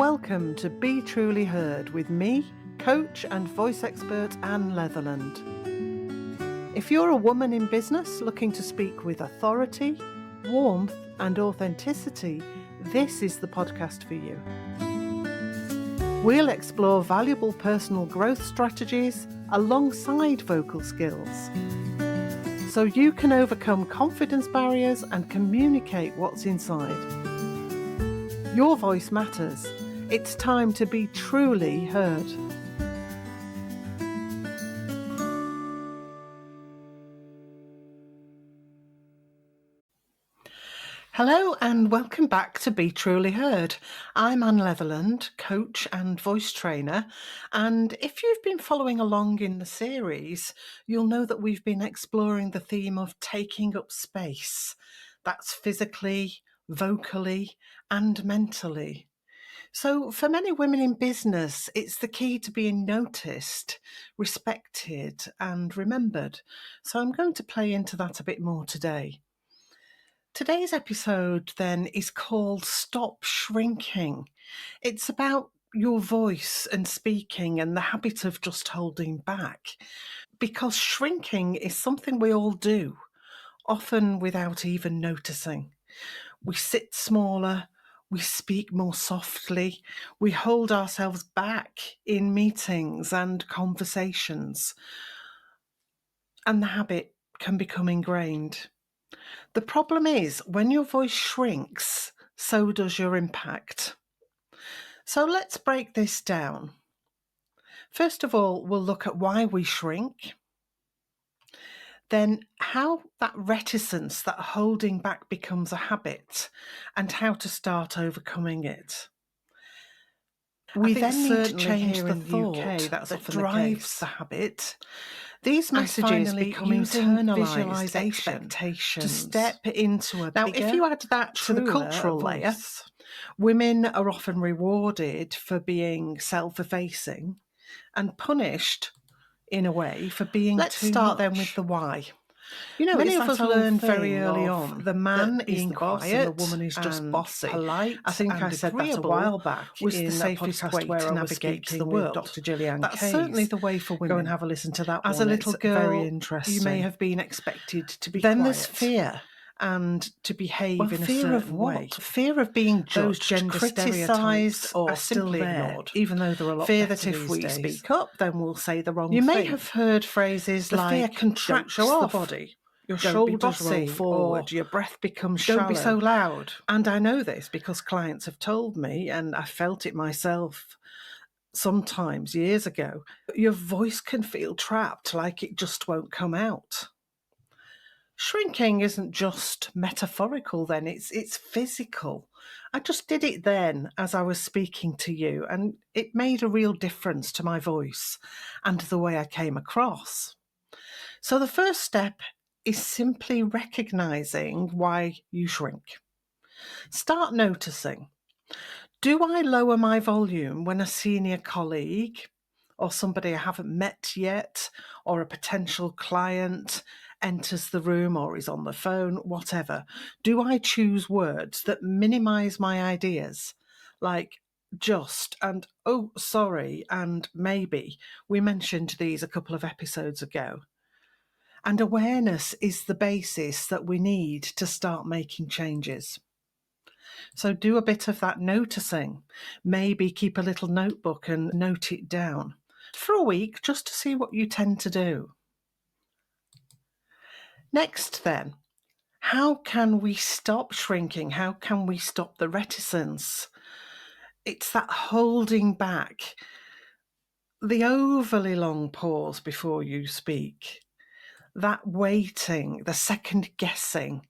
Welcome to Be Truly Heard with me, coach and voice expert Anne Leatherland. If you're a woman in business looking to speak with authority, warmth and authenticity, this is the podcast for you. We'll explore valuable personal growth strategies alongside vocal skills, so you can overcome confidence barriers and communicate what's inside. Your voice matters. It's time to be truly heard. Hello and welcome back to Be Truly Heard. I'm Anne Leatherland, coach and voice trainer, and if you've been following along in the series, you'll know that we've been exploring the theme of taking up space. That's physically, vocally, and mentally. So for many women in business, it's the key to being noticed, respected, and remembered. So I'm going to play into that a bit more today. Today's episode then is called Stop Shrinking. It's about your voice and speaking and the habit of just holding back. Because shrinking is something we all do, often without even noticing. We sit smaller, we speak more softly, we hold ourselves back in meetings and conversations, and the habit can become ingrained. The problem is, when your voice shrinks, so does your impact. So let's break this down. First of all, we'll look at why we shrink. Then how that reticence, that holding back becomes a habit, and how to start overcoming it. We then need to change the thought that drives the habit. These messages become internalized expectations to step into a bigger, if you add that to the cultural layer, women are often rewarded for being self-effacing and punished, in a way, for being too much. Let's start then with the why. You know, many of us learned very early on the man is the boss and the woman is just bossy. Polite. I think I said that a while back. Was the safest way to navigate the world. Dr. Gillian That's certainly the way for women. Go and have a listen to that. As one. A little girl, very interesting. You may have been expected to be then quiet. There's fear. And to behave in a certain way. Fear of being judged, criticised, or simply ignored. Even though there are a lot fear that if we speak up, then we'll say the wrong thing. You may have heard phrases like, fear contracts the body, your shoulders roll forward, your breath becomes shallow. Don't be so loud. And I know this because clients have told me, and I felt it myself sometimes years ago. Your voice can feel trapped, like it just won't come out. Shrinking isn't just metaphorical then, it's physical. I just did it then as I was speaking to you, and it made a real difference to my voice and the way I came across. So the first step is simply recognizing why you shrink. Start noticing. Do I lower my volume when a senior colleague or somebody I haven't met yet or a potential client enters the room or is on the phone, whatever? Do I choose words that minimize my ideas, like just and oh, sorry, and maybe? We mentioned these a couple of episodes ago. And awareness is the basis that we need to start making changes. So do a bit of that noticing. Maybe keep a little notebook and note it down for a week just to see what you tend to do. Next then, how can we stop shrinking? How can we stop the reticence? It's that holding back, the overly long pause before you speak, that waiting, the second guessing.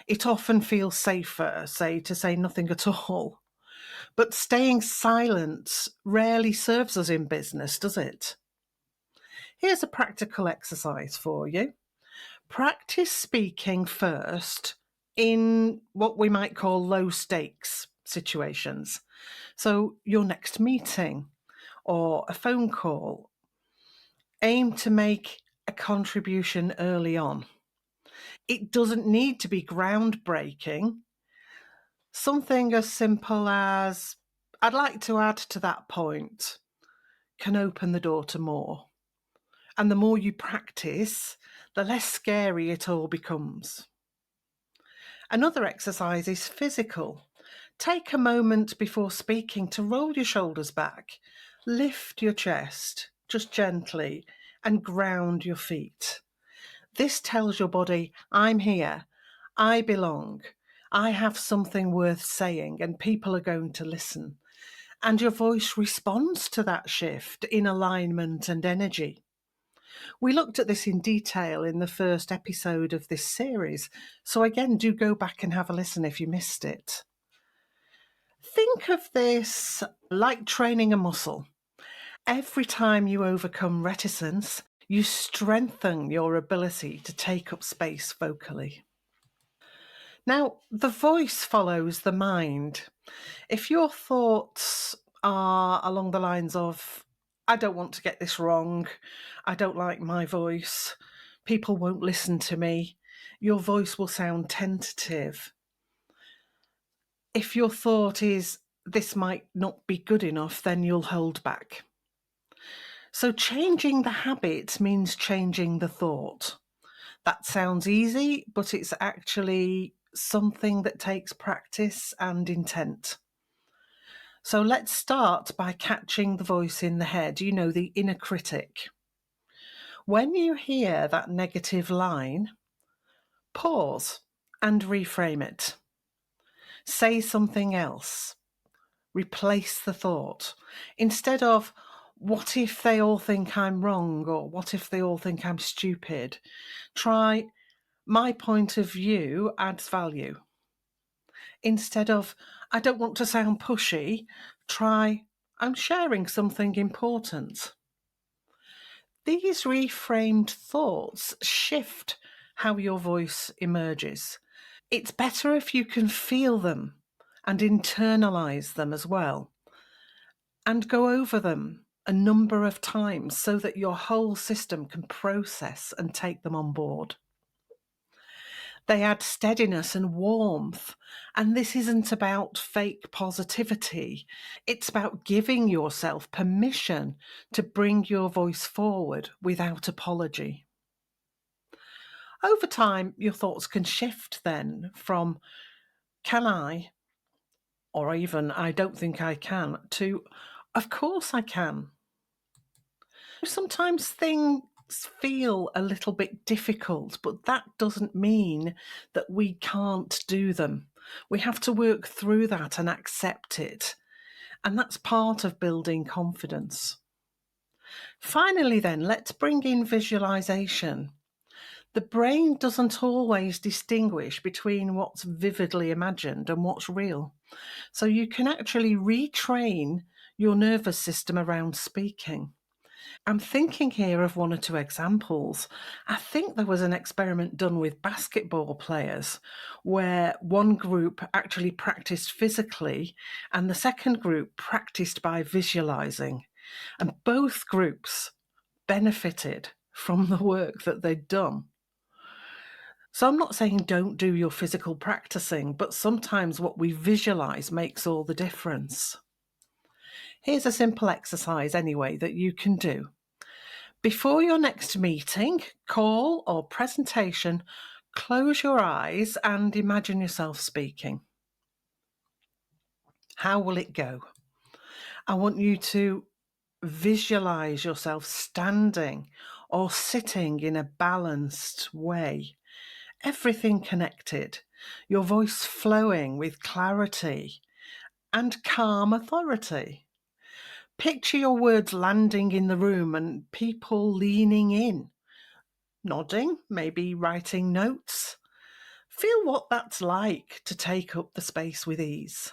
It often feels safer, say, to say nothing at all. But staying silent rarely serves us in business, does it? Here's a practical exercise for you. Practice speaking first in what we might call low stakes situations. So your next meeting or a phone call. Aim to make a contribution early on. It doesn't need to be groundbreaking. Something as simple as, I'd like to add to that point, can open the door to more. And the more you practice, the less scary it all becomes. Another exercise is physical. Take a moment before speaking to roll your shoulders back, lift your chest just gently, and ground your feet. This tells your body, I'm here, I belong, I have something worth saying, and people are going to listen. And your voice responds to that shift in alignment and energy. We looked at this in detail in the first episode of this series, so again, do go back and have a listen if you missed it. Think of this like training a muscle. Every time you overcome reticence, you strengthen your ability to take up space vocally. Now, the voice follows the mind. If your thoughts are along the lines of, I don't want to get this wrong, I don't like my voice, people won't listen to me, your voice will sound tentative. If your thought is, this might not be good enough, then you'll hold back. So changing the habit means changing the thought. That sounds easy, but it's actually something that takes practice and intent. So let's start by catching the voice in the head, the inner critic. When you hear that negative line, pause and reframe it. Say something else. Replace the thought. Instead of, what if they all think I'm wrong, or what if they all think I'm stupid? Try, my point of view adds value. Instead of, I don't want to sound pushy, try, I'm sharing something important. These reframed thoughts shift how your voice emerges. It's better if you can feel them and internalize them as well, and go over them a number of times so that your whole system can process and take them on board. They add steadiness and warmth. And this isn't about fake positivity. It's about giving yourself permission to bring your voice forward without apology. Over time, your thoughts can shift then from, can I, or even, I don't think I can, to, of course I can. Sometimes things feel a little bit difficult, but that doesn't mean that we can't do them. We have to work through that and accept it. And that's part of building confidence. Finally, then, let's bring in visualization. The brain doesn't always distinguish between what's vividly imagined and what's real. So you can actually retrain your nervous system around speaking. I'm thinking here of one or two examples. I think there was an experiment done with basketball players where one group actually practiced physically and the second group practiced by visualizing. And both groups benefited from the work that they'd done. So I'm not saying don't do your physical practicing, but sometimes what we visualize makes all the difference. Here's a simple exercise anyway that you can do. Before your next meeting, call, or presentation, close your eyes and imagine yourself speaking. How will it go? I want you to visualize yourself standing or sitting in a balanced way. Everything connected, your voice flowing with clarity and calm authority. Picture your words landing in the room and people leaning in, nodding, maybe writing notes. Feel what that's like to take up the space with ease.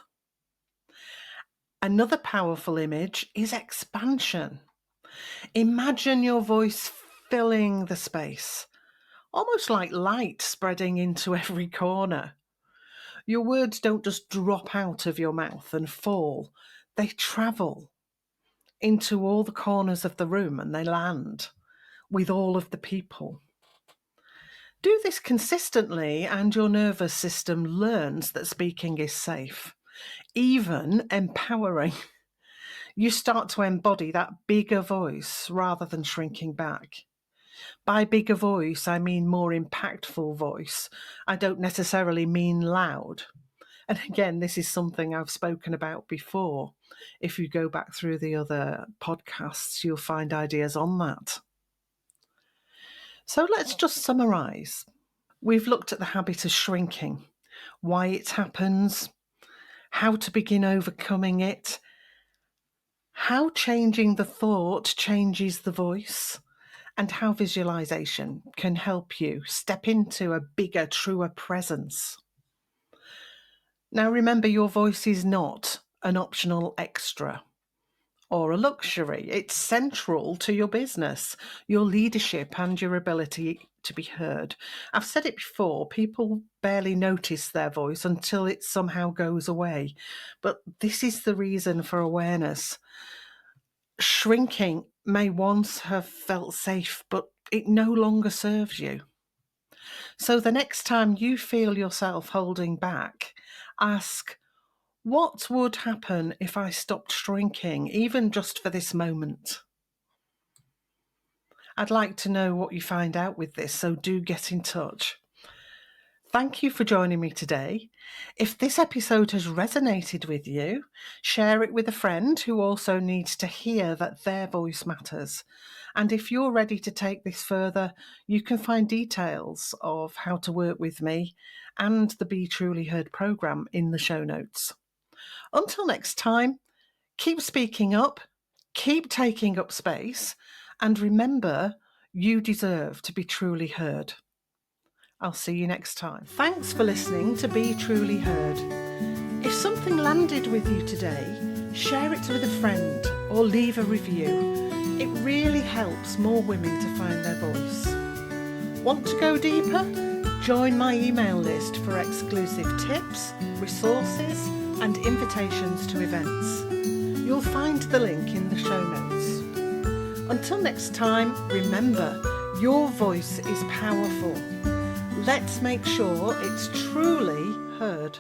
Another powerful image is expansion. Imagine your voice filling the space, almost like light spreading into every corner. Your words don't just drop out of your mouth and fall, they travel into all the corners of the room and they land with all of the people. Do this consistently and your nervous system learns that speaking is safe. even empowering. You start to embody that bigger voice rather than shrinking back. By bigger voice, I mean more impactful voice. I don't necessarily mean loud. And again, this is something I've spoken about before. If you go back through the other podcasts, you'll find ideas on that. So let's just summarise. We've looked at the habit of shrinking, why it happens, how to begin overcoming it, how changing the thought changes the voice, and how visualization can help you step into a bigger, truer presence. Now, remember, your voice is not an optional extra or a luxury. It's central to your business, your leadership, and your ability to be heard. I've said it before, people barely notice their voice until it somehow goes away. But this is the reason for awareness. Shrinking may once have felt safe, but it no longer serves you. So the next time you feel yourself holding back, ask, what would happen if I stopped shrinking, even just for this moment? I'd like to know what you find out with this, so do get in touch. Thank you for joining me today. If this episode has resonated with you, share it with a friend who also needs to hear that their voice matters. And if you're ready to take this further, you can find details of how to work with me and the Be Truly Heard programme in the show notes. Until next time, keep speaking up, keep taking up space, and remember, you deserve to be truly heard. I'll see you next time. Thanks for listening to Be Truly Heard. If something landed with you today, share it with a friend or leave a review. It really helps more women to find their voice. Want to go deeper? Join my email list for exclusive tips, resources, and invitations to events. You'll find the link in the show notes. Until next time, remember, your voice is powerful. Let's make sure it's truly heard.